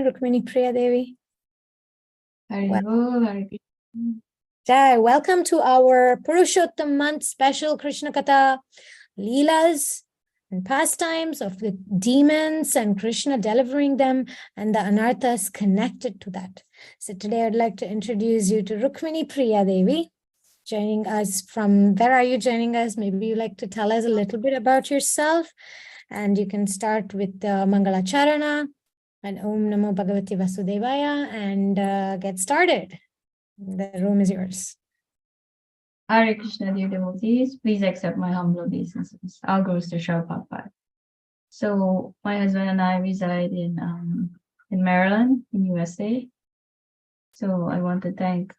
Rukmini Priya Devi. Hare Jai, welcome to our Purushottam month special Krishna Katha Leelas and pastimes of the demons and Krishna delivering them and the anarthas connected to that. So today I'd like to introduce you to Rukmini Priya Devi, joining us from, where are you joining us? Maybe you'd like to tell us a little bit about yourself, and you can start with the Mangala Charana and Om Namo Bhagavate Vasudevaya and get started. The room is yours. Krishna, dear devotees, please accept my humble obeisances. I'll go to Prabhupada. So my husband and I reside in Maryland, in USA. So I want to thank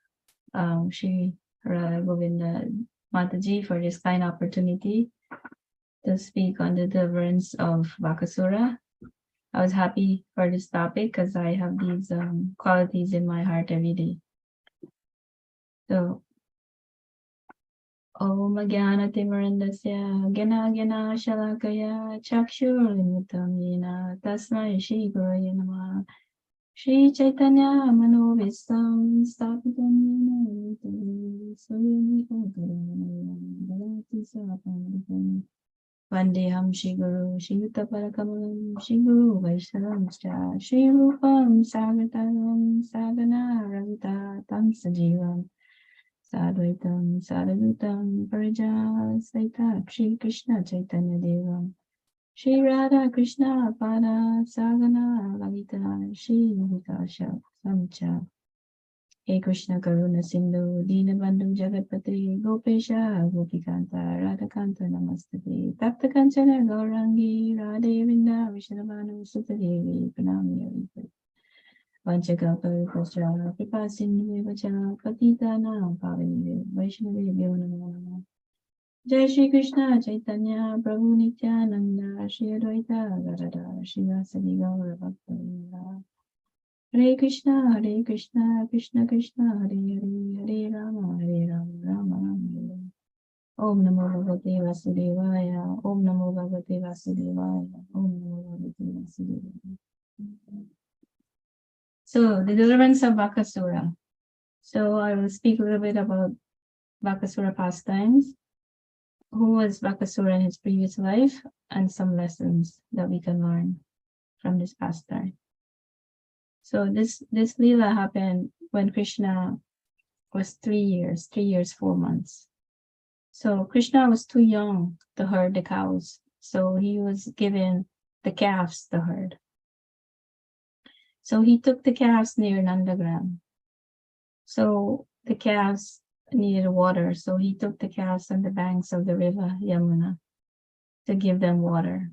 Shri Govinda Mataji for this kind opportunity to speak on the deliverance of Bakasura. I was happy for this topic because I have these qualities in my heart every day. So, Om Jnana Timirandasya Gana Shalakaya Chakshur Limitam Yena Tasmai Shri Guraya Namah Shri Chaitanya Mano Vistam Stapitam Yena Vandeham Shri Guru Shri Yuta Parakamalam Shri Guru Vaishnavam Shri Rupam Sagataram Sagana Ravita Tam Sajivam Sadvaitam Sadhutam Parija Saita Shri Krishna Chaitanya Devam Shri Radha Krishna Pada Sagana Lalita Shri Vikasha Samcha He Krishna Karuna Sindhu Dinabandhu Jagatpati Gopesha Gopikanta Radhakanta Namastate Tapta Kanchana Gaurangi Radhe Vinda Vishnavanu Sutadevi Pranami Avipati Vanchakalparipascha Kripasindhu Vacha Patitana Pavani Vaishnavi Namo Jai Shri Krishna Chaitanya Prabhu Nityananda Shri Advaita Gadada Shri Vasadi Gaura Bhakta Hare Krishna Krishna Krishna Hare Hare Hare Rama Rama Hare Om Namo Bhagavate Vasudevaya Om Namo Bhagavate Vasudevaya Om Namo Bhagavate Vasudevaya. So the deliverance of Bakasura. So I will speak a little bit about Bakasura pastimes. Who was Bakasura in his previous life and some lessons that we can learn from this pastime. So this Leela happened when Krishna was 3 years, 4 months. So Krishna was too young to herd the cows. So he was given the calves to herd. So he took the calves near Nandagram. So the calves needed water. So he took the calves on the banks of the river Yamuna to give them water.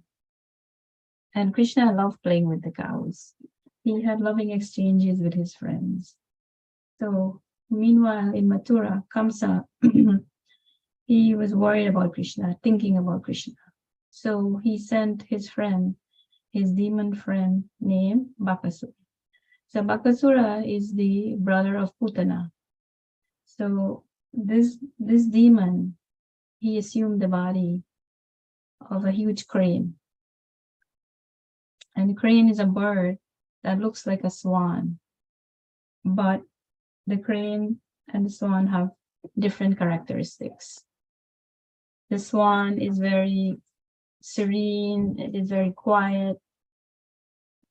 And Krishna loved playing with the cows. He had loving exchanges with his friends. So meanwhile, in Mathura, Kamsa, he was worried about Krishna, thinking about Krishna. So he sent his friend, his demon friend named Bakasura. So Bakasura is the brother of Putana. So this demon, he assumed the body of a huge crane. And the crane is a bird that looks like a swan. But the crane and the swan have different characteristics. The swan is very serene, it is very quiet,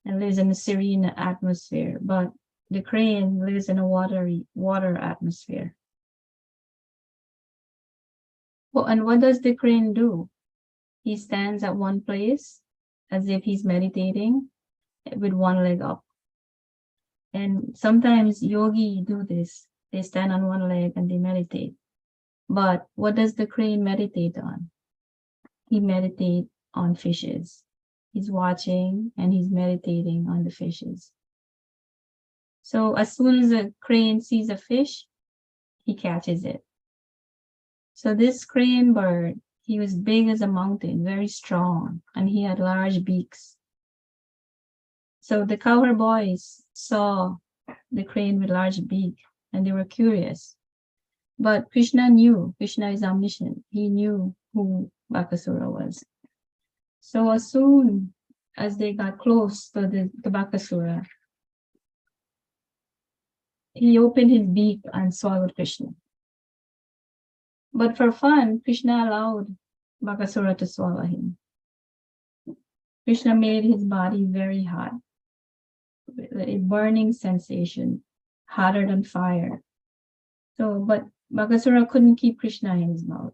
and lives in a serene atmosphere. But the crane lives in a water atmosphere. Well, and what does the crane do? He stands at one place as if he's meditating with one leg up. And sometimes yogi do this. They stand on one leg and they meditate. But what does the crane meditate on? He meditates on fishes. He's watching and he's meditating on the fishes. So as soon as a crane sees a fish, he catches it. So this crane bird, he was big as a mountain, very strong, and he had large beaks. So the cowherd boys saw the crane with large beak and they were curious. But Krishna knew, Krishna is omniscient. He knew who Bakasura was. So as soon as they got close to the Bakasura, he opened his beak and swallowed Krishna. But for fun, Krishna allowed Bakasura to swallow him. Krishna made his body very hot, a burning sensation, hotter than fire. So, but Bakasura couldn't keep Krishna in his mouth.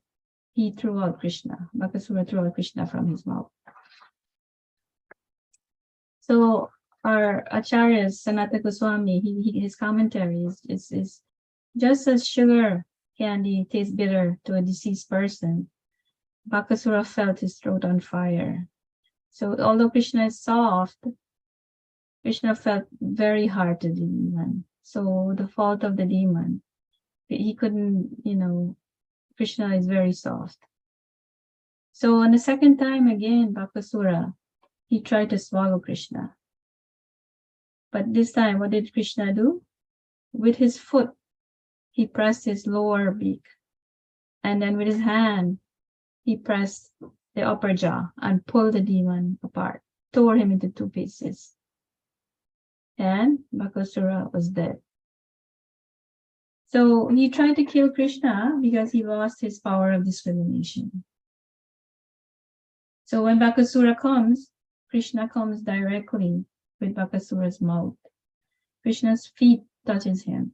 He threw out Krishna. Bakasura threw out Krishna from his mouth. So our Acharya, Sanatana Goswami, his commentary is just as sugar candy tastes bitter to a deceased person, Bakasura felt his throat on fire. So although Krishna is soft, Krishna felt very hard to the demon. So the fault of the demon, he couldn't, Krishna is very soft. So on the second time again, Bakasura, he tried to swallow Krishna. But this time, what did Krishna do? With his foot, he pressed his lower beak. And then with his hand, he pressed the upper jaw and pulled the demon apart, tore him into two pieces. And Bakasura was dead. So he tried to kill Krishna because he lost his power of discrimination. So when Bakasura comes, Krishna comes directly with Bakasura's mouth. Krishna's feet touches him.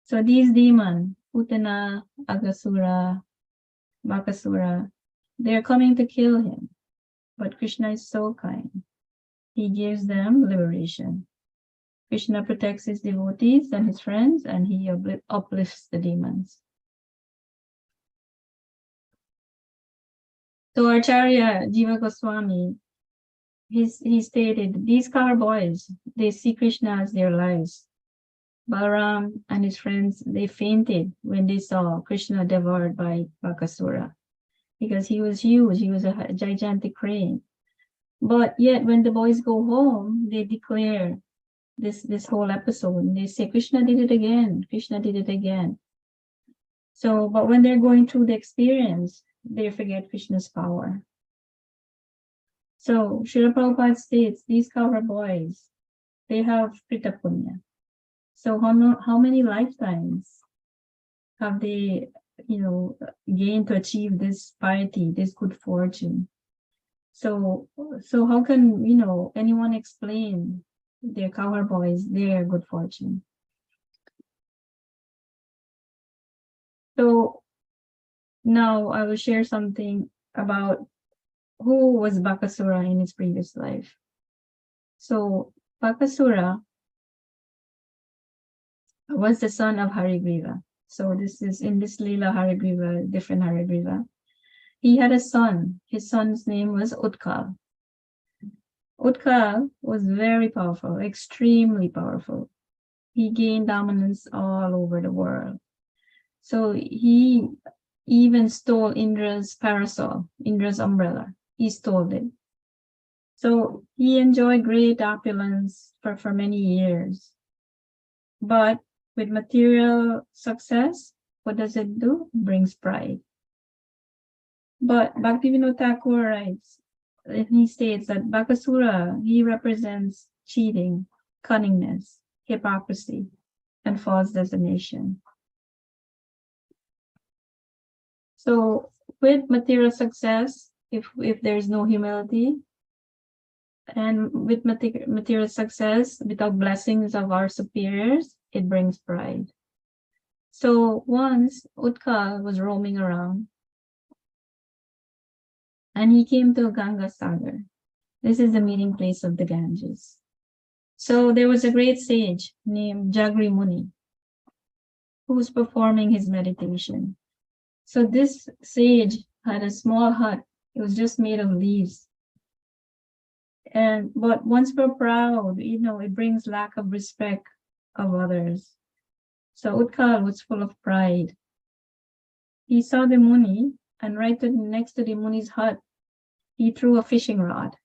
So these demons, Putana, Agasura, Bakasura, they're coming to kill him. But Krishna is so kind. He gives them liberation. Krishna protects his devotees and his friends, and he uplifts the demons. So Acharya Jiva Goswami, he stated, these cowboys, they see Krishna as their lives. Balaram and his friends, they fainted when they saw Krishna devoured by Bakasura, because he was huge, he was a gigantic crane. But yet when the boys go home, they declare this whole episode, and they say, Krishna did it again, Krishna did it again. So, but when they're going through the experience, they forget Krishna's power. So, Srila Prabhupada states, these cowherd boys, they have Krita Punya. So how many lifetimes have they, gained to achieve this piety, this good fortune? So how can, anyone explain their cowherd boys, their good fortune? So now I will share something about who was Bakasura in his previous life. So Bakasura was the son of Harigriva. So this is in this Leela Harigriva, different Harigriva. He had a son. His son's name was Utkal. Utkal was very powerful, extremely powerful. He gained dominance all over the world. So he even stole Indra's parasol, Indra's umbrella. He stole it. So he enjoyed great opulence for many years. But with material success, what does it do? It brings pride. But Bhaktivinoda Thakur writes, and he states that Bakasura, he represents cheating, cunningness, hypocrisy, and false designation. So with material success, if there is no humility, and with material success, without blessings of our superiors, it brings pride. So once Utkal was roaming around, and he came to Ganga Sagar. This is the meeting place of the Ganges. So there was a great sage named Jagri Muni who was performing his meditation. So this sage had a small hut. It was just made of leaves. But once we're proud, it brings lack of respect of others. So Utkal was full of pride. He saw the Muni, and right next to the Muni's hut, he threw a fishing rod.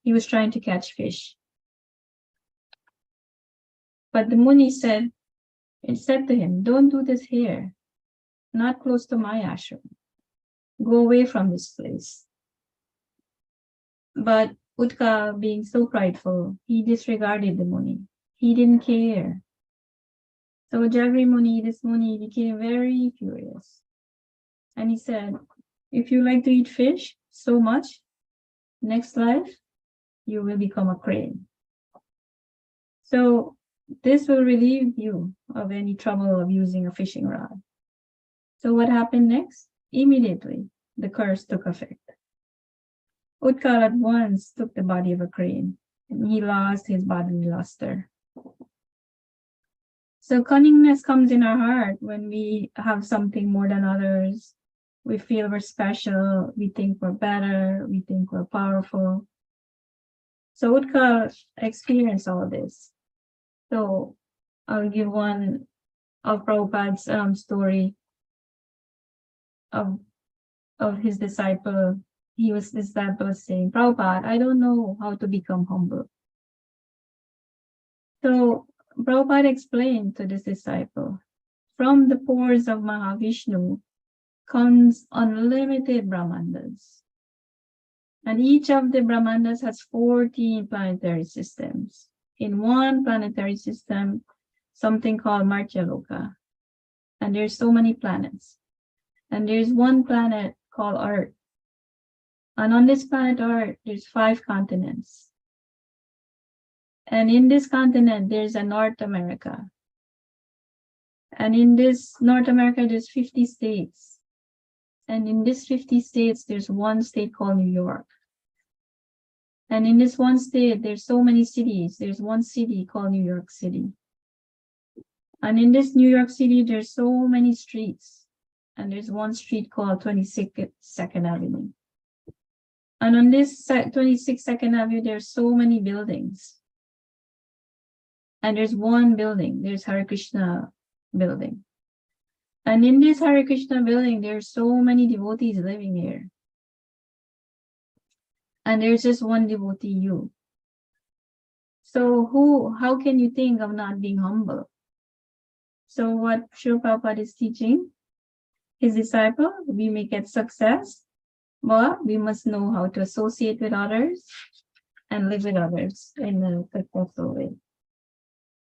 He was trying to catch fish. But the Muni said to him, don't do this here, not close to my ashram. Go away from this place. But Utka, being so prideful, he disregarded the Muni. He didn't care. So Jagri Muni, this Muni, became very furious. And he said, if you like to eat fish so much, next life, you will become a crane. So this will relieve you of any trouble of using a fishing rod. So what happened next? Immediately, the curse took effect. Utkal at once took the body of a crane, and he lost his bodily luster. So cunningness comes in our heart when we have something more than others. We feel we're special, we think we're better, we think we're powerful. So Utkal experienced all this. So I'll give one of Prabhupada's story of his disciple. His disciple was saying, Prabhupada, I don't know how to become humble. So Prabhupada explained to this disciple, from the pores of Mahavishnu comes unlimited Brahmandas. And each of the Brahmandas has 14 planetary systems. In one planetary system, something called Martyaloka. And there's so many planets. And there's one planet called Earth. And on this planet Earth, there's 5 continents. And in this continent, there's a North America. And in this North America, there's 50 states. And in this 50 states, there's one state called New York. And in this one state, there's so many cities. There's one city called New York City. And in this New York City, there's so many streets. And there's one street called 22nd Avenue. And on this 22nd Avenue, there's so many buildings. And there's one building, there's Hare Krishna building. And in this Hare Krishna building, there's so many devotees living here. And there's just one devotee, you. So how can you think of not being humble? So what Srila Prabhupada is teaching his disciple, we may get success, but we must know how to associate with others and live with others in a successful way.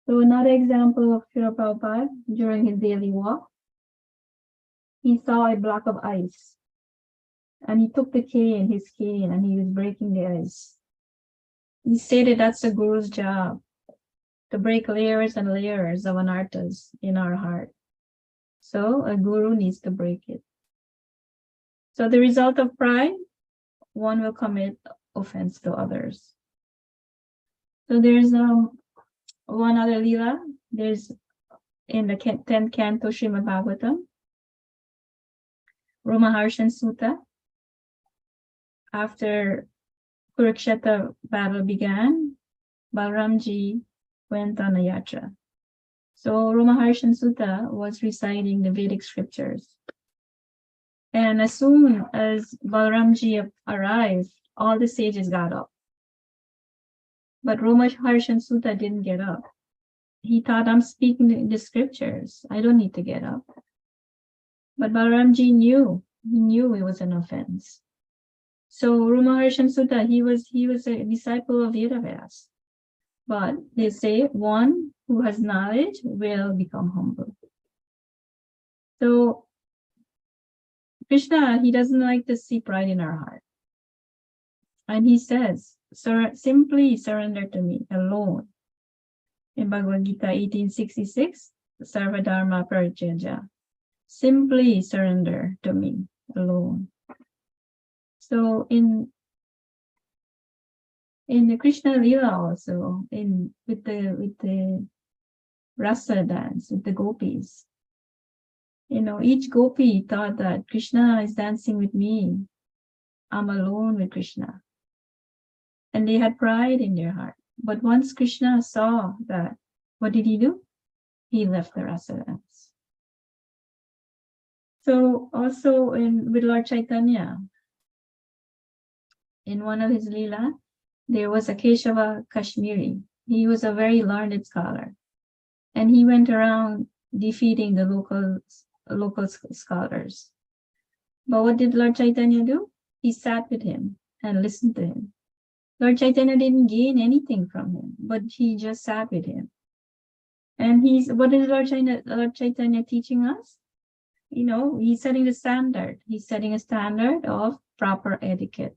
So another example of Srila Prabhupada during his daily walk, he saw a block of ice. And he took his cane, and he was breaking the ice. He stated that's the Guru's job, to break layers and layers of anarthas in our heart. So a Guru needs to break it. So the result of pride, one will commit offense to others. So there's one other Leela. There's in the 10th canto Srimad Bhagavatam, Ramaharshan Sutta. After Kurukshetra battle began, Balramji went on a yatra. So Ramaharshan Sutta was reciting the Vedic scriptures. And as soon as Balramji arrived, all the sages got up. But Ramaharshan Sutta didn't get up. He thought, I'm speaking the scriptures. I don't need to get up. But Balramji knew. He knew it was an offense. So Ramaharshan Sutta, he was a disciple of Vedas. But they say one who has knowledge will become humble. So Krishna, he doesn't like to see pride in our heart. And he says, simply surrender to me alone. In Bhagavad Gita 1866, Sarva Dharma Parityajya. Simply surrender to me alone. So in the Krishna Lila also, with the rasa dance, with the gopis, each gopi thought that Krishna is dancing with me. I'm alone with Krishna. And they had pride in their heart. But once Krishna saw that, what did he do? He left the rasa dance. So also with Lord Chaitanya, in one of his Leela, there was a Keshava Kashmiri. He was a very learned scholar. And he went around defeating the local scholars. But what did Lord Chaitanya do? He sat with him and listened to him. Lord Chaitanya didn't gain anything from him, but he just sat with him. And what is Lord Chaitanya teaching us? You know, he's setting the standard. He's setting a standard of proper etiquette.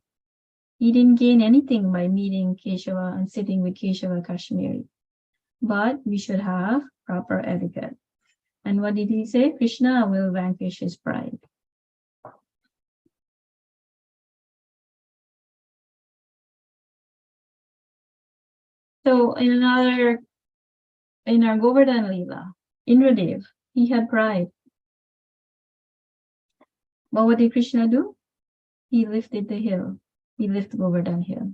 He didn't gain anything by meeting Keshava and sitting with Keshava Kashmiri. But we should have proper etiquette. And what did he say? Krishna will vanquish his pride. So in our Govardhan Leela, Indradev, he had pride. But what did Krishna do? He lifted the hill. He lifted Govardhan hill.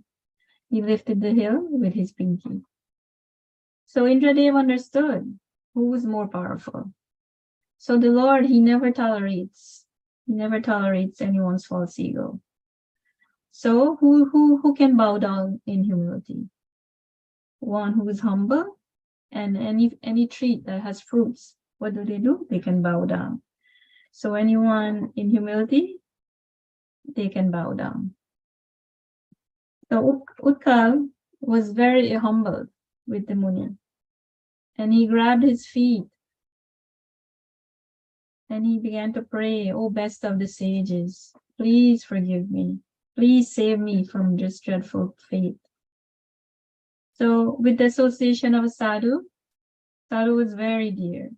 He lifted the hill with his pinky. So Indradev understood who was more powerful. So the Lord, he never tolerates anyone's false ego. So who can bow down in humility? One who is humble, and any tree that has fruits, what do? They can bow down. So anyone in humility, they can bow down. So Utkal was very humble with the Muni, and he grabbed his feet and he began to pray, "Oh, best of the sages, please forgive me. Please save me from this dreadful fate." So with the association of a sadhu, sadhu is very dear.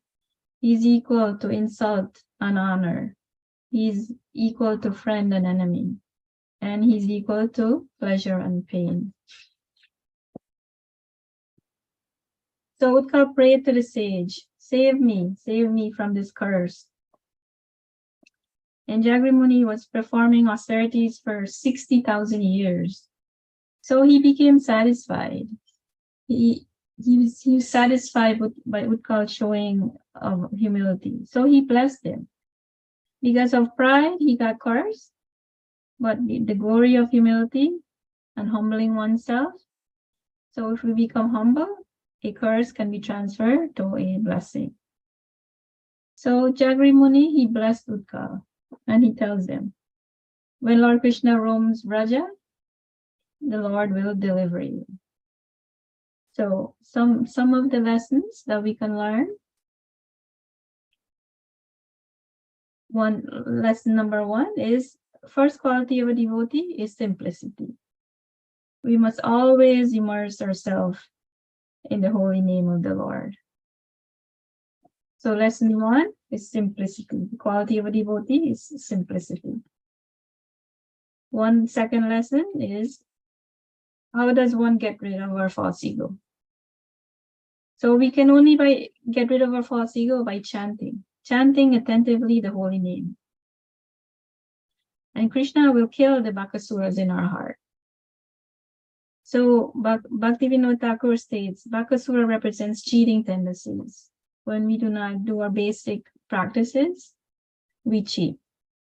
He's equal to insult and honor. He's equal to friend and enemy. And he's equal to pleasure and pain. So Utkal prayed to the sage, save me from this curse. And Jagri Muni was performing austerities for 60,000 years. So he became satisfied. He was satisfied by Utkal showing of humility. So he blessed him. Because of pride, he got cursed. But the glory of humility and humbling oneself. So if we become humble, a curse can be transferred to a blessing. So Jagri Muni, he blessed Utkal, and he tells them, when Lord Krishna roams Braja, the Lord will deliver you. So some of the lessons that we can learn. Lesson number 1 is, first quality of a devotee is simplicity. We must always immerse ourselves in the holy name of the Lord. So lesson 1 is simplicity. The quality of a devotee is simplicity. One second lesson is, how does one get rid of our false ego? So we can only get rid of our false ego by chanting attentively the holy name. And Krishna will kill the Bakasuras in our heart. So Bhaktivinoda Thakur states, Bakasura represents cheating tendencies. When we do not do our basic practices, we cheat.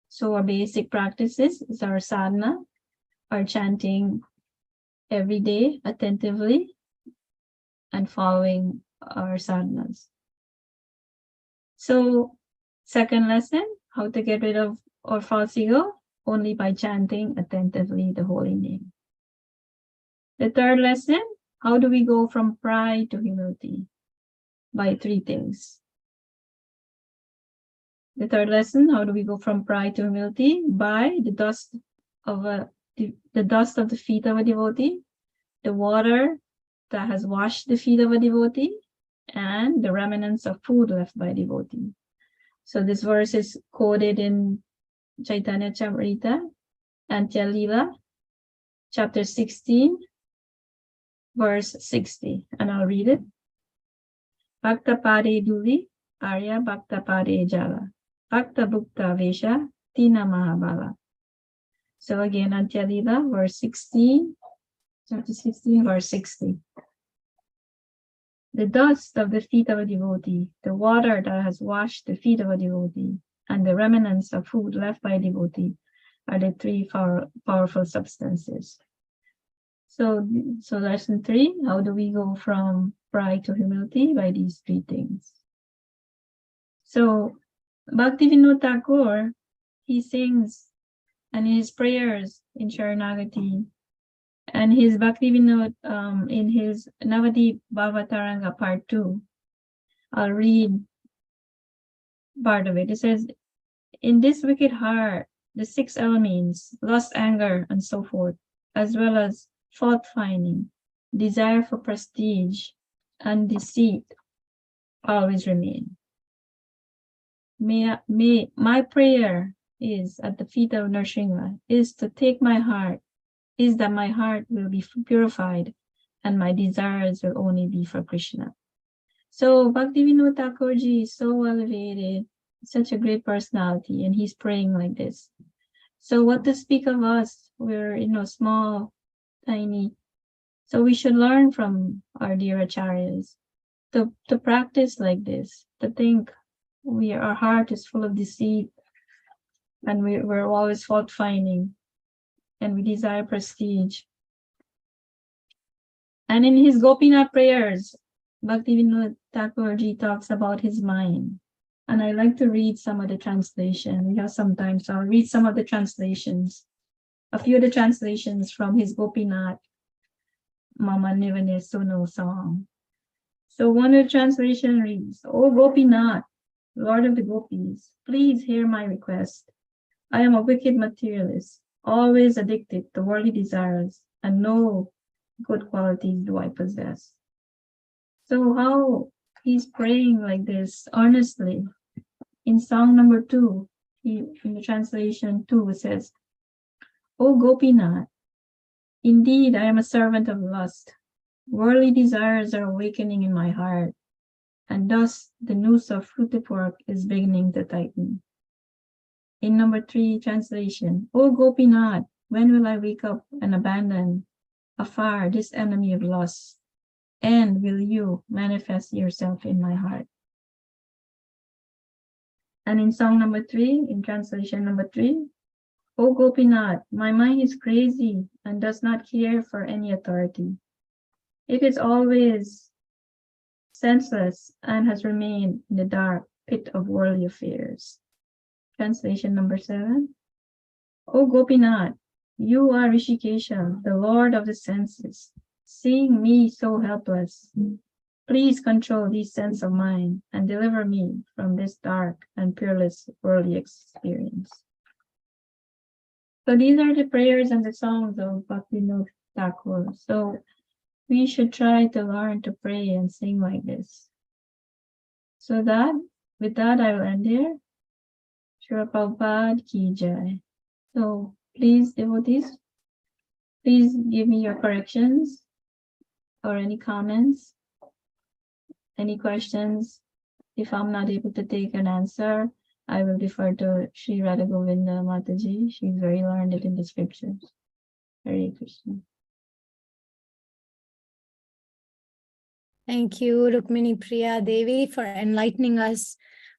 So our basic practices is our sadhana, our chanting every day attentively, and following our sadhanas. So second lesson, how to get rid of our false ego? Only by chanting attentively the holy name. The third lesson, how do we go from pride to humility? By 3 things. The third lesson, how do we go from pride to humility? By the dust of the feet of a devotee, the water that has washed the feet of a devotee, and the remnants of food left by a devotee. So this verse is quoted in Chaitanya Charitamrita, Antya Leela, chapter 16, verse 60, and I'll read it. Bhakta Pade Duli, Arya Bhakta Pade Jala, Bhakta Bhukta Vesha, Tina Mahabala. So again, Antya Leela, verse 16, chapter 16, verse 60. The dust of the feet of a devotee, the water that has washed the feet of a devotee, and the remnants of food left by a devotee are the 3 powerful substances. So lesson 3, how do we go from pride to humility? By these 3 things. So Bhaktivinoda Thakur, he sings, and his prayers in Sharanagati, and his Bhaktivinoda in his Navadip Bhavataranga part 2, I'll read part of it. It says, in this wicked heart, the 6 elements, lust, anger, and so forth, as well as fault finding, desire for prestige, and deceit always remain. My prayer is at the feet of Nrsimha is that my heart will be purified and my desires will only be for Krishna. So Bhaktivinoda Thakur ji is so elevated, such a great personality, and he's praying like this. So what to speak of us? We're, small, tiny. So we should learn from our dear acharyas to practice like this, to think our heart is full of deceit and we're always fault finding and we desire prestige. And in his Gopinath prayers, Bhaktivinoda Thakur ji talks about his mind. And I like to read some of the translation. We have some time, so I'll read some of the translations. A few of the translations from his Gopinath Mama Nivane Sono song. So one of the translation reads, O Gopinath, Lord of the Gopis, please hear my request. I am a wicked materialist, always addicted to worldly desires, and no good qualities do I possess. So how he's praying like this, honestly. In song number 2, in the translation 2, it says, O Gopinath, indeed I am a servant of lust. Worldly desires are awakening in my heart, and thus the noose of fruitive work is beginning to tighten. In number 3 translation, O Gopinath, when will I wake up and abandon afar this enemy of lust? And will you manifest yourself in my heart? And in song number 3, in translation number 3, O Gopinath, my mind is crazy and does not care for any authority. It is always senseless and has remained in the dark pit of worldly affairs. Translation number 7. O Gopinath, you are Rishikesha, the Lord of the senses. Seeing me so helpless, please control these senses of mine and deliver me from this dark and peerless worldly experience. So these are the prayers and the songs of Bhaktivinoda Thakur. So we should try to learn to pray and sing like this. So with that, I will end here. Srila Prabhupada Ki Jai. So please, devotees, please give me your corrections or any comments, any questions. If I'm not able to take an answer, I will defer to Sri Radha Govinda Mataji. She's very learned in the scriptures. Hare Krishna. Thank you, Rukmini Priya Devi, for enlightening us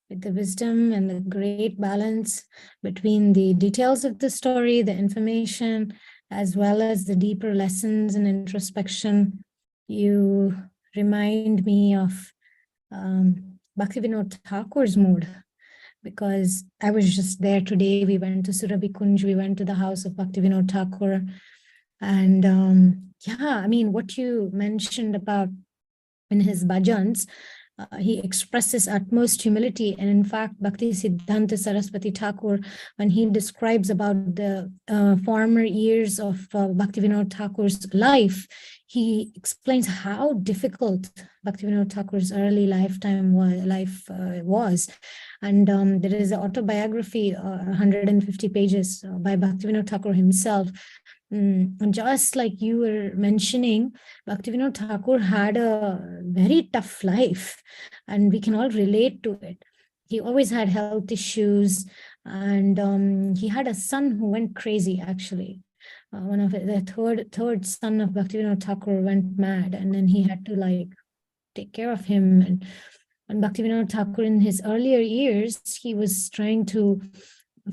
with the wisdom and the great balance between the details of the story, the information, as well as the deeper lessons and introspection. You remind me of Bhaktivinoda Thakur's mood, because I was just there today. We went to Surabhi Kunj, we went to the house of Bhaktivinoda Thakur. And yeah, I mean, what you mentioned about in his bhajans, he expresses utmost humility. And in fact, Bhakti Siddhanta Saraswati Thakur, when he describes about the former years of Bhaktivinoda Thakur's life, he explains how difficult Bhaktivinoda Thakur's early life was. And there is an autobiography, 150 pages by Bhaktivinoda Thakur himself. And just like you were mentioning, Bhaktivinoda Thakur had a very tough life, and we can all relate to it. He always had health issues, and he had a son who went crazy, actually. One of the third son of Bhaktivinoda Thakur went mad, and then he had to take care of him. And Bhaktivinoda Thakur, in his earlier years, he was trying to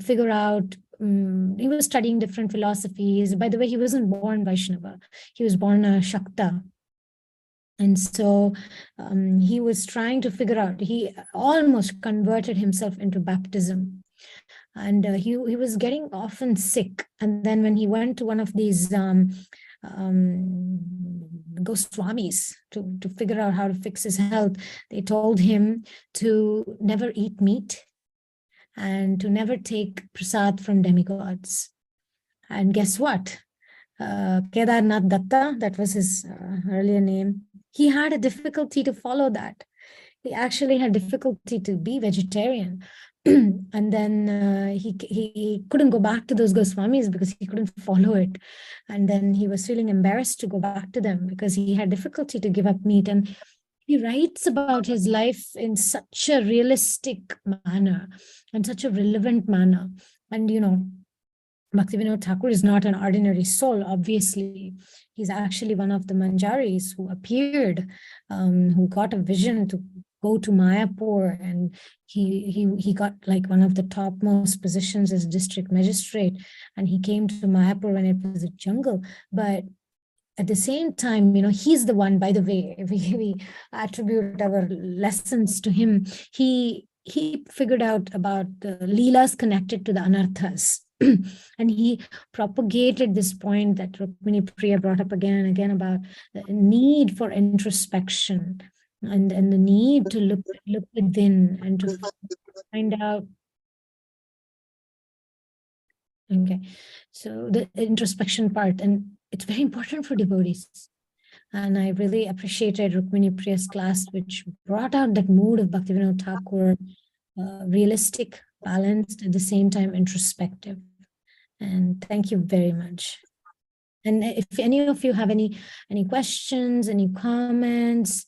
figure out, he was studying different philosophies. By the way, he wasn't born Vaishnava. He was born a Shakta. And so he was trying to figure out, he almost converted himself into baptism. And he was getting often sick. And then when he went to one of these Goswamis to figure out how to fix his health. They told him to never eat meat and to never take prasad from demigods. And guess what? Kedarnath Datta, that was his earlier name, he had a difficulty to follow that. He actually had difficulty to be vegetarian. And then he couldn't go back to those Goswamis because he couldn't follow it. And then he was feeling embarrassed to go back to them because he had difficulty to give up meat. And he writes about his life in such a realistic manner and such a relevant manner. And, you know, Bhaktivinoda Thakur is not an ordinary soul, obviously. He's actually one of the Manjaris who appeared, who got a vision to go to Mayapur, and he got like one of the topmost positions as district magistrate, and he came to Mayapur when it was a jungle. But at the same time, you know, he's the one, by the way, we attribute our lessons to him. He figured out about the leelas connected to the anarthas. And he propagated this point that Rukmini Priya brought up again and again about the need for introspection and the need to look within and to find out. Okay, so the introspection part, and it's very important for devotees. And I really appreciated Rukmini Priya's class, which brought out that mood of Bhaktivinoda Thakur, realistic, balanced, at the same time introspective. And thank you very much. And if any of you have any questions, any comments,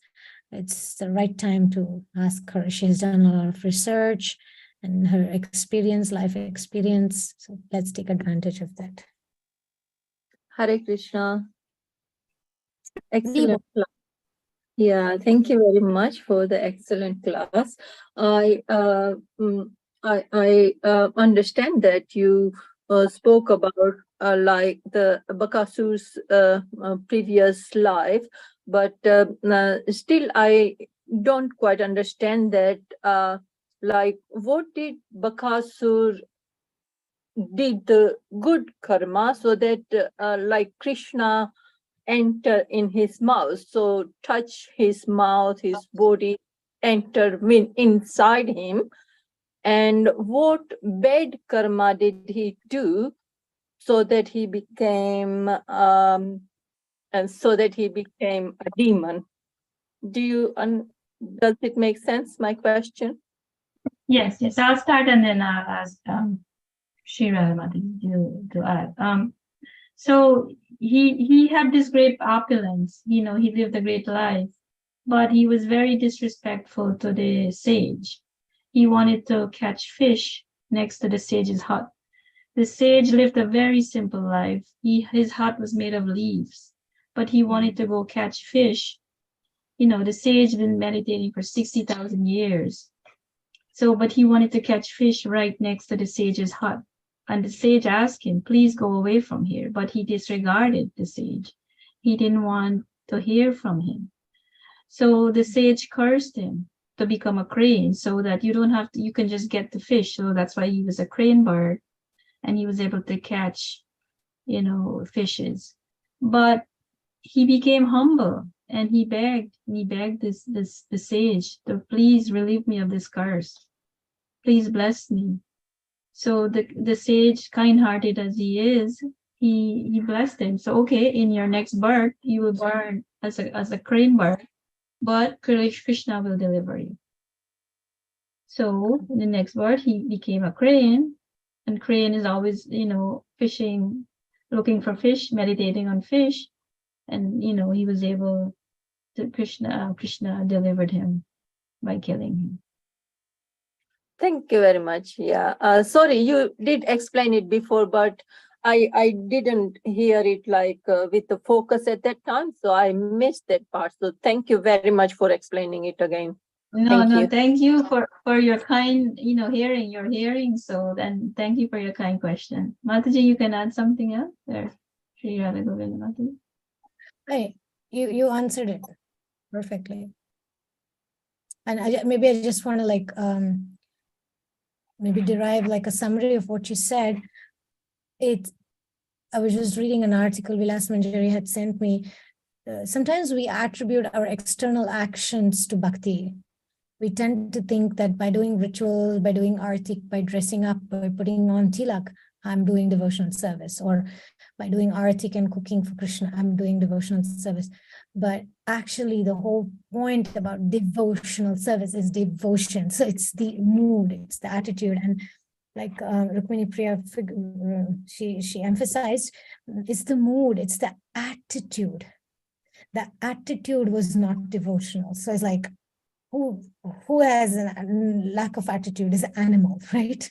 it's the right time to ask her. She has done a lot of research and her experience, life experience. So let's take advantage of that. Hare Krishna. Excellent class. Yeah, thank you very much for the excellent class. I understand that you spoke about like the Bakasura's previous life, but still I don't quite understand that. Like, what did Bakasura did the good karma so that like Krishna enter in his mouth, so touch his mouth, his body, enter inside him. And what bad karma did he do so that he became a demon? Does it make sense, my question? Yes, I'll start and then I'll ask Sri Radhamati to add. So he had this great opulence, you know, he lived a great life, but he was very disrespectful to the sage. He wanted to catch fish next to the sage's hut. The sage lived a very simple life. His hut was made of leaves, but he wanted to go catch fish. You know, the sage had been meditating for 60,000 years. So, but he wanted to catch fish right next to the sage's hut. And the sage asked him, please go away from here. But he disregarded the sage. He didn't want to hear from him. So the sage cursed him to become a crane so that you can just get the fish. So that's why he was a crane bird and he was able to catch, you know, fishes. But he became humble and he begged the sage to please relieve me of this curse. Please bless me. So the sage, kind-hearted as he is, he blessed him. So okay, in your next birth, you will born as a crane bird, but Krishna will deliver you. So in the next birth, he became a crane, and crane is always, you know, fishing, looking for fish, meditating on fish, and you know he was able to Krishna delivered him by killing him. Thank you very much. Yeah. Sorry, you did explain it before, but I didn't hear it like with the focus at that time, so I missed that part. So thank you very much for explaining it again. Thank you for your kind, you know, your hearing. So then thank you for your kind question. Mataji, you can add something else there. Hey, you answered it perfectly. And maybe I just want to like maybe derive like a summary of what you said. I was just reading an article Vilas Manjari had sent me. Sometimes we attribute our external actions to bhakti. We tend to think that by doing ritual, by doing artik, by dressing up, by putting on tilak, I'm doing devotional service, or by doing artik and cooking for Krishna, I'm doing devotional service. But actually the whole point about devotional service is devotion. So it's the mood, it's the attitude. And like Rukmini Priya, she emphasized, it's the mood, it's the attitude. The attitude was not devotional. So it's like, who has a lack of attitude is an animal, right?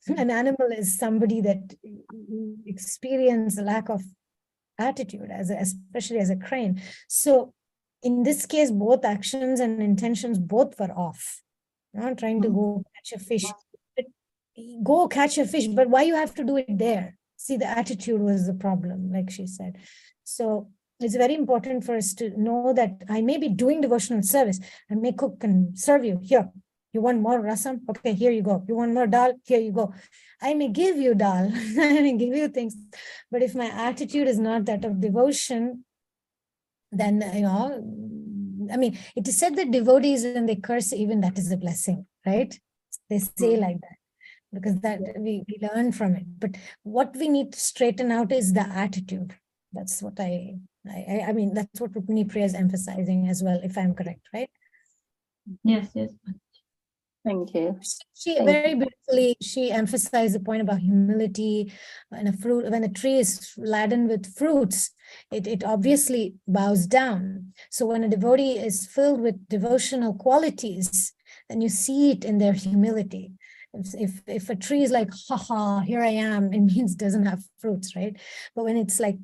An animal is somebody that experiences a lack of attitude, especially as a crane. So in this case, both actions and intentions both were off. Not trying to go catch a fish, but go catch a fish, but why you have to do it there? See, the attitude was the problem, like she said. So it's very important for us to know that I may be doing devotional service. I may cook and serve you. Here, you want more rasam? Okay, here you go. You want more dal? Here you go. I may give you dal. I may give you things. But if my attitude is not that of devotion, then, I mean, it is said that devotees, when they curse, even that is a blessing, right? They say like that, because that we learn from it. But what we need to straighten out is the attitude. That's what I mean, that's what Rukmini Priya is emphasizing as well, if I'm correct, right? Yes. Thank you. She very beautifully, she emphasized the point about humility. When a tree is laden with fruits, it obviously bows down. So when a devotee is filled with devotional qualities, then you see it in their humility. If a tree is like, haha, here I am, it means it doesn't have fruits, right? But when it's like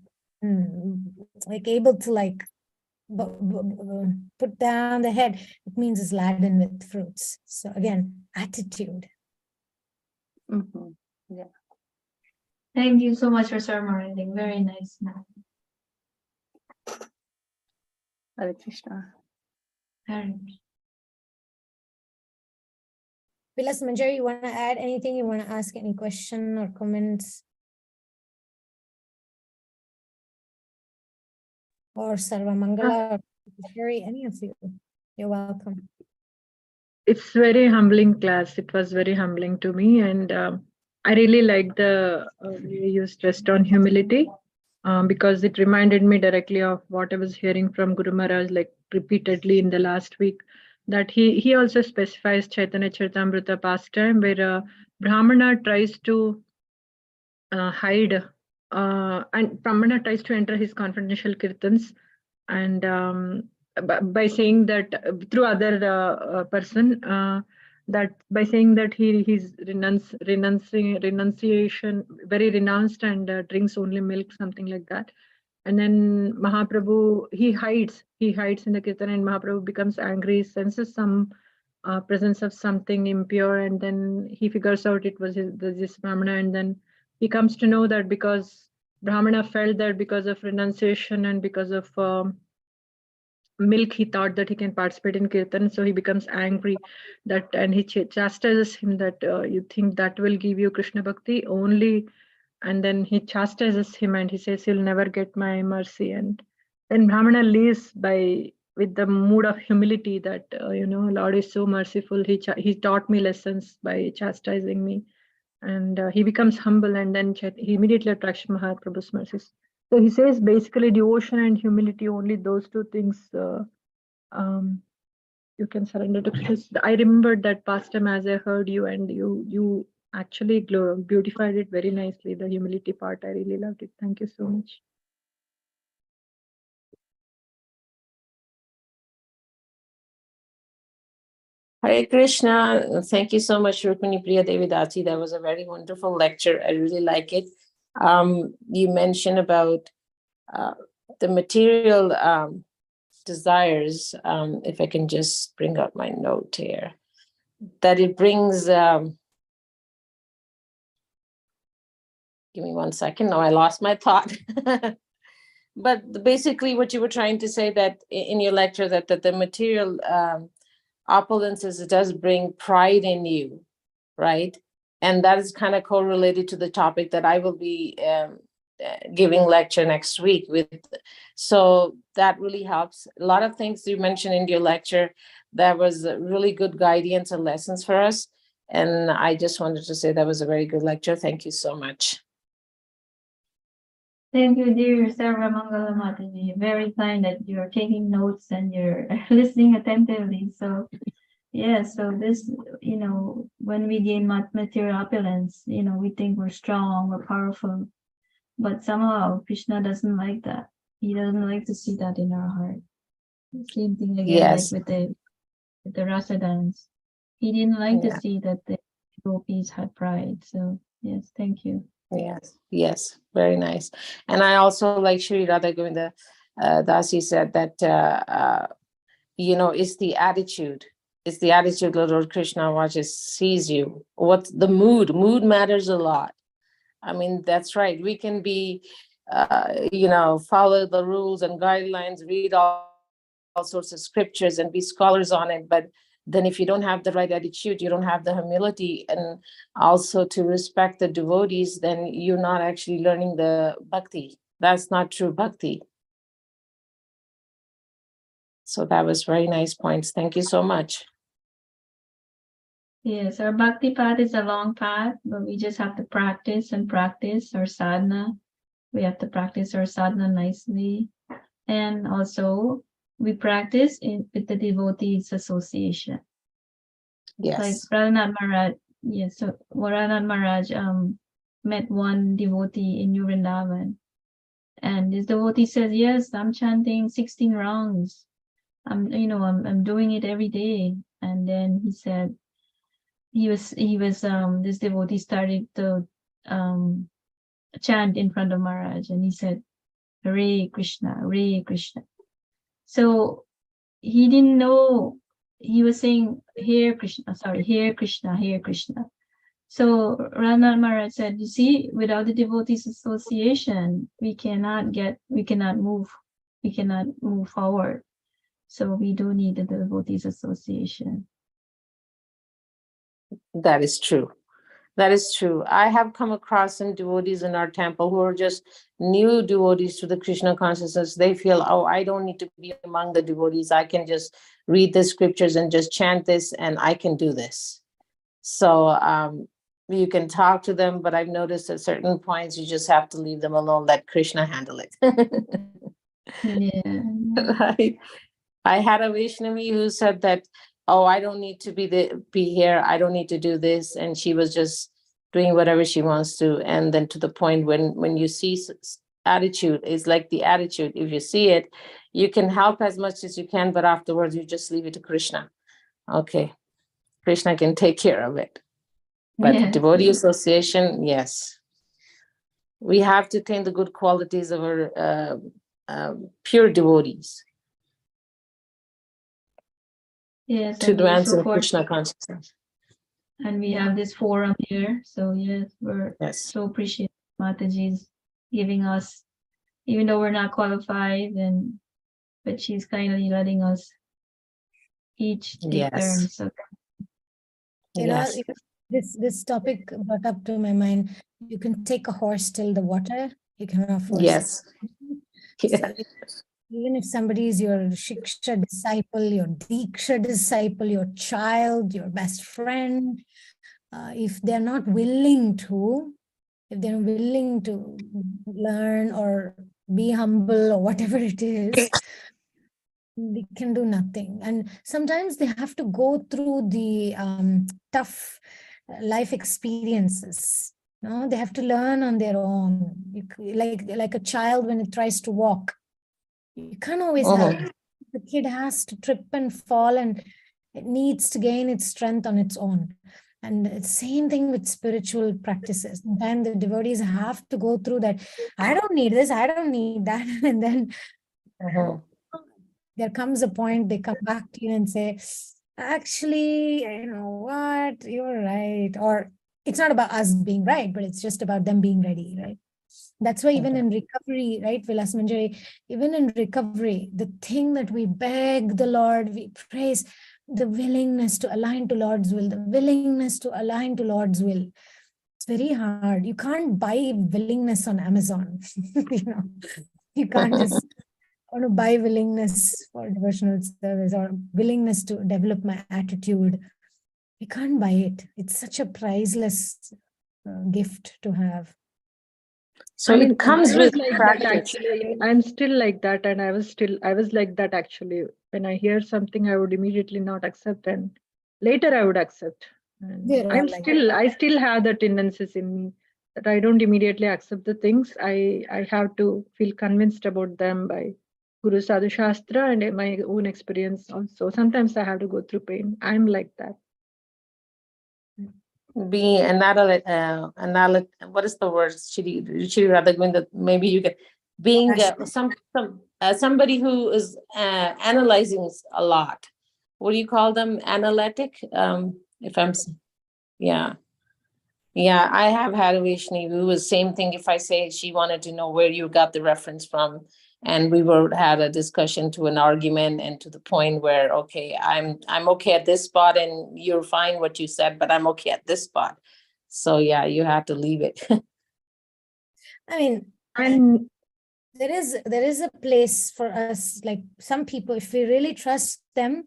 able to put down the head, it means it's laden with fruits. So again, attitude. Yeah. Thank you so much for summarizing. Very nice. Hare Krishna. Vilas Manjari, you want to add anything? You want to ask any question or comments? Or Sarva Mangala, or Sherry, any of you, you're welcome. It's very humbling class. It was very humbling to me, and I really like the way you stressed on humility, because it reminded me directly of what I was hearing from Guru Maharaj like repeatedly in the last week, that he also specifies Chaitanya Charitamrita pastime where Brahmana tries to hide and Brahmana tries to enter his confidential kirtans, and by saying that through other person, that by saying that he's renunciation, very renounced, and drinks only milk, something like that. And then Mahaprabhu, he hides in the kirtan, and Mahaprabhu becomes angry, senses some presence of something impure, and then he figures out it was this Brahmana, and then he comes to know that because Brahmana felt that because of renunciation and because of milk, he thought that he can participate in kirtan, so he becomes angry, that, and he chastises him that you think that will give you Krishna bhakti only, and then he chastises him and he says he'll never get my mercy, and then Brahmana leaves with the mood of humility that Lord is so merciful, he taught me lessons by chastising me, and he becomes humble, and then he immediately attracts Mahaprabhu's mercies. So he says basically devotion and humility, only those two things you can surrender to Krishna. I remembered that past time as I heard you, and you actually beautified it very nicely, the humility part. I really loved it. Thank you so much. Hare Krishna. Thank you so much, Rukmini Priya Devidati. That was a very wonderful lecture. I really like it. You mentioned about the material desires, if I can just bring up my note here, that it brings, give me 1 second. No, I lost my thought. But basically what you were trying to say that in your lecture, that the material opulences, it does bring pride in you, right? And that is kind of correlated to the topic that I will be giving lecture next week so that really helps. A lot of things you mentioned in your lecture, that was really good guidance and lessons for us. And I just wanted to say that was a very good lecture. Thank you so much. Thank you, dear Sarva Mangala Mataji. Very kind that you're taking notes and you're listening attentively. So, yeah, so this, when we gain material opulence, we think we're strong, we're powerful. But somehow Krishna doesn't like that. He doesn't like to see that in our heart. Same thing again, Yes. like with the rasa dance. He didn't like Yeah. to see that the gopis had pride. So, yes, thank you. Yes, very nice. And I also like Shri Radha Govinda Dasi said that, it's the attitude. It's the attitude that Lord Krishna watches, sees you. What's the mood? Mood matters a lot. I mean, that's right. We can be, follow the rules and guidelines, read all sorts of scriptures and be scholars on it. But then if you don't have the right attitude, you don't have the humility and also to respect the devotees, then you're not actually learning the bhakti. That's not true bhakti. So that was very nice points. Thank you so much. Yes, our bhakti path is a long path, but we just have to practice and practice our sadhana. We have to practice our sadhana nicely. And also we practice with the devotees association. Yes. Like Radhanath Maharaj, yes, so Radhanath Maharaj met one devotee in Vrindavan. And this devotee says, yes, I'm chanting 16 rounds. I'm doing it every day. And then he said, this devotee started to chant in front of Maharaj, and he said, Hare Krishna, Hare Krishna. So he didn't know, he was saying Hare Krishna, Hare Krishna, Hare Krishna. So Radhanath Maharaj said, you see, without the devotees association, we cannot move forward. So we do need the devotees association. That is true. That is true. I have come across some devotees in our temple who are just new devotees to the Krishna consciousness. They feel, oh, I don't need to be among the devotees. I can just read the scriptures and just chant this and I can do this. So you can talk to them, but I've noticed at certain points, you just have to leave them alone, let Krishna handle it. Yeah. Right. I had a Vaishnavi who said that, oh, I don't need to be here. I don't need to do this. And she was just doing whatever she wants to. And then to the point when you see attitude, is like the attitude. If you see it, you can help as much as you can, but afterwards you just leave it to Krishna. Okay. Krishna can take care of it. But Yes. devotee association, yes. We have to attain the good qualities of our pure devotees. Yes, To and we're advance so in fortunate. Krishna consciousness. And we have this forum here. So yes, we're so appreciative Mataji's giving us, even though we're not qualified, but she's kindly letting us each take turns. So This topic brought up to my mind. You can take a horse till the water, you cannot force Yes. it. So even if somebody is your Shiksha disciple, your Diksha disciple, your child, your best friend, if they're not willing to, learn or be humble or whatever it is, they can do nothing. And sometimes they have to go through the tough life experiences. They have to learn on their own. Like a child when it tries to walk. You can't always help. The kid has to trip and fall, and it needs to gain its strength on its own. And it's same thing with spiritual practices. Sometimes the devotees have to go through that. I don't need this, I don't need that. And then there comes a point they come back to you and say, actually, you know what, you're right. Or it's not about us being right, but it's just about them being ready, right? That's why even in recovery, right, Vilas Manjari, even in recovery, the thing that we beg the Lord, we praise the willingness to align to Lord's will, the willingness to align to Lord's will. It's very hard. You can't buy willingness on Amazon. You can't just want to buy willingness for devotional service or willingness to develop my attitude. You can't buy it. It's such a priceless gift to have. So I it comes was with like practice. that actually. I'm still like that, and I was like that actually. When I hear something, I would immediately not accept, and later I would accept. And We're all like I still have the tendencies in me that I don't immediately accept the things. I have to feel convinced about them by Guru Sadhu Shastra and my own experience also. Sometimes I have to go through pain. I'm like that. Being analytic, what is the word? Maybe you can, being somebody who is analyzing a lot. What do you call them? Analytic? If I'm, yeah. Yeah, I have had a Vishni who was same thing. If I say she wanted to know where you got the reference from, and we had a discussion to an argument and to the point where, okay, I'm okay at this spot and you're fine what you said, but I'm okay at this spot. So yeah, you have to leave it. I mean, And there is a place for us, like some people, if we really trust them,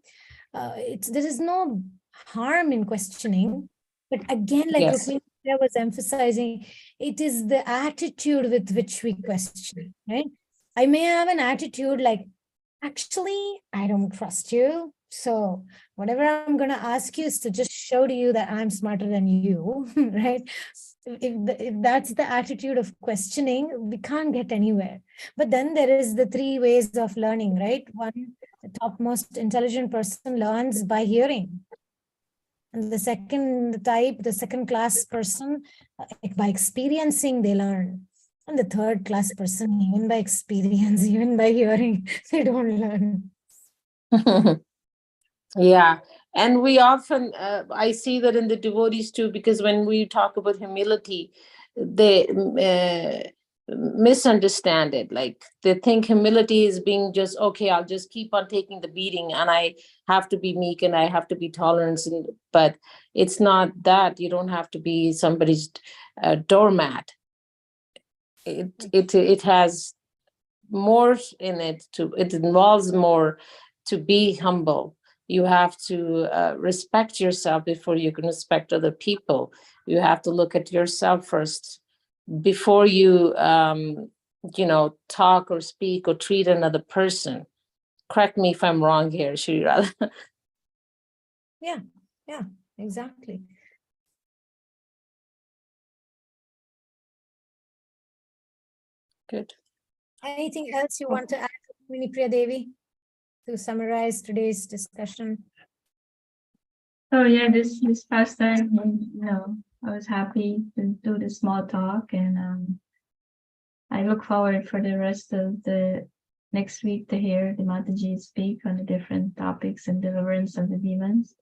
there is no harm in questioning. But again, like Yes. Rukmini was emphasizing, it is the attitude with which we question, right? I may have an attitude like, actually, I don't trust you. So whatever I'm going to ask you is to just show to you that I'm smarter than you, right? If that's the attitude of questioning, we can't get anywhere. But then there is the three ways of learning, right? One, the topmost intelligent person learns by hearing. And the second type, the second class person, by experiencing, they learn. And the third class person, even by experience, even by hearing, they don't learn. Yeah. And we often, I see that in the devotees too, because when we talk about humility, they misunderstand it. Like they think humility is being just, okay, I'll just keep on taking the beating and I have to be meek and I have to be tolerant. But it's not that. You don't have to be somebody's doormat. It has more in it. It involves more to be humble. You have to respect yourself before you can respect other people. You have to look at yourself first before you talk or speak or treat another person. Correct me if I'm wrong here, Shri Radha. Yeah, exactly. Good. Anything else you want to add, Priya Devi, to summarize today's discussion? So yeah, this past time, I was happy to do the small talk, and I look forward for the rest of the next week to hear the Mataji speak on the different topics and deliverance of the demons.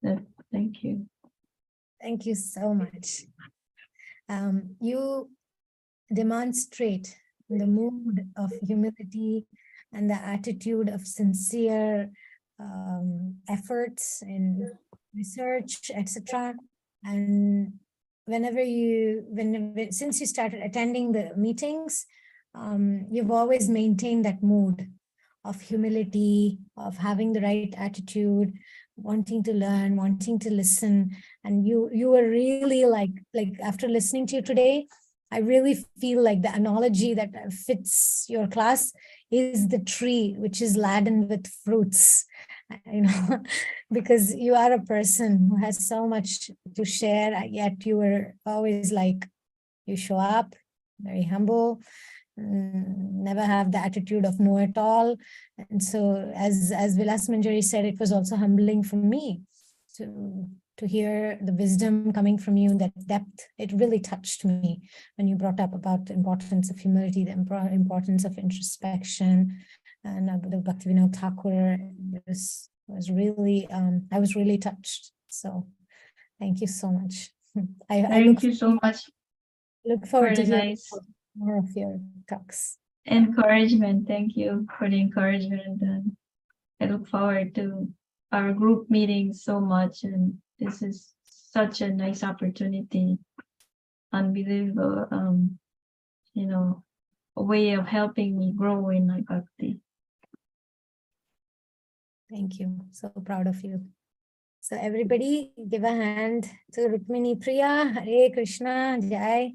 So, thank you. Thank you so much. You demonstrate the mood of humility and the attitude of sincere efforts in research, etc. And since you started attending the meetings, you've always maintained that mood of humility, of having the right attitude, wanting to learn, wanting to listen. And you were really like after listening to you today, I really feel like the analogy that fits your class is the tree which is laden with fruits, because you are a person who has so much to share, yet you were always like, you show up very humble, never have the attitude of know-it-all. And so as Vilas Manjari said, it was also humbling for me to hear the wisdom coming from you in that depth. It really touched me when you brought up about the importance of humility, the importance of introspection, and the Bhaktivinoda Thakur was really, I was really touched. So thank you so much. Thank you so much. Look forward to hearing nice more of your talks. Encouragement. Thank you for the encouragement. And I look forward to our group meetings so much. And this is such a nice opportunity, unbelievable, a way of helping me grow in my bhakti. Thank you. So proud of you. So everybody give a hand to Rukmini Priya. Hare Krishna. Jai.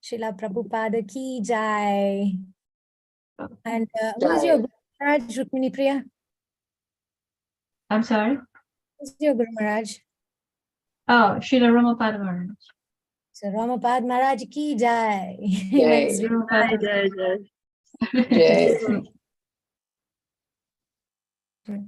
Srila Prabhupada ki Jai. And who is your Guru Maharaj, Rukmini Priya? I'm sorry? Who's your Guru Maharaj? Oh, Srila Ramapada Maharaj. So Ramapad Maharaj ki Jai. Jai. Next week. Ramapada Jai, jai. Jai. Hmm.